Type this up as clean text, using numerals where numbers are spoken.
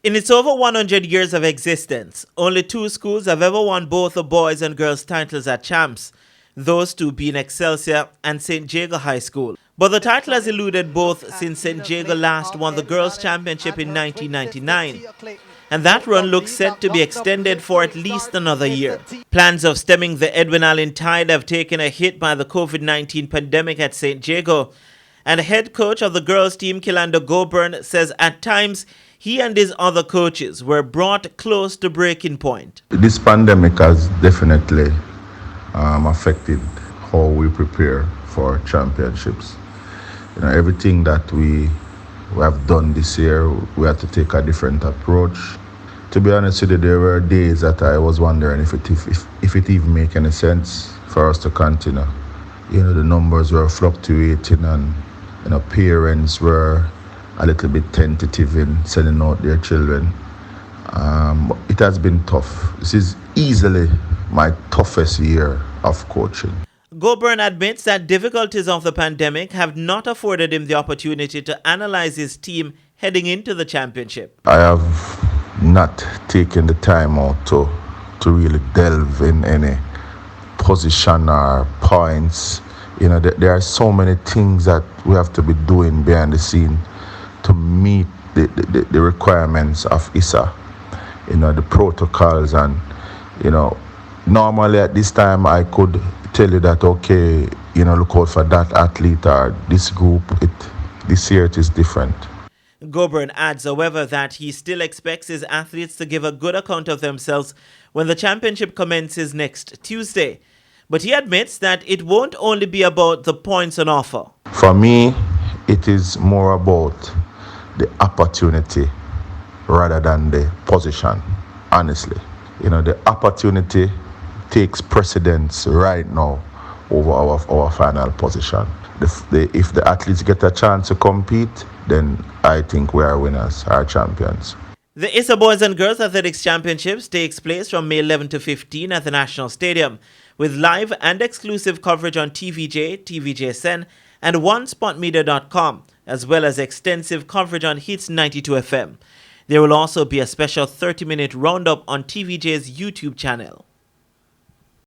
In its over 100 years of existence, only two schools have ever won both the boys and girls titles at champs, those two being Excelsior and St. Jago High School. But the title has eluded both since St. Jago last won the girls' championship in 1999. And that run looks set to be extended for at least another year. Plans of stemming the Edwin Allen tide have taken a hit by the COVID-19 pandemic at St. Jago. And head coach of the girls' team, Kilando Goburn, says at times he and his other coaches were brought close to breaking point. This pandemic has definitely affected how we prepare for championships. Everything that we have done this year, we had to take a different approach. To be honest with you, there were days that I was wondering if it even make any sense for us to continue. The numbers were fluctuating and parents were a little bit tentative in sending out their children. It has been tough. This is easily my toughest year of coaching. Goburn admits that difficulties of the pandemic have not afforded him the opportunity to analyze his team heading into the championship. I have not taken the time out to really delve in any position or points. There are so many things that we have to be doing behind the scene to meet the requirements of ISA, the protocols. And, normally at this time I could tell you that, okay, look out for that athlete or this group. This year it is different. Goburn adds, however, that he still expects his athletes to give a good account of themselves when the championship commences next Tuesday. But he admits that it won't only be about the points on offer. For me, it is more about the opportunity rather than the position, honestly. The opportunity takes precedence right now over our final position. If the athletes get a chance to compete, then I think we are winners, our champions. The ISA Boys and Girls Athletics Championships takes place from May 11 to 15 at the National Stadium, with live and exclusive coverage on TVJ, TVJ Sen, and OneSpotMedia.com, as well as extensive coverage on Hits 92 FM. There will also be a special 30-minute roundup on TVJ's YouTube channel.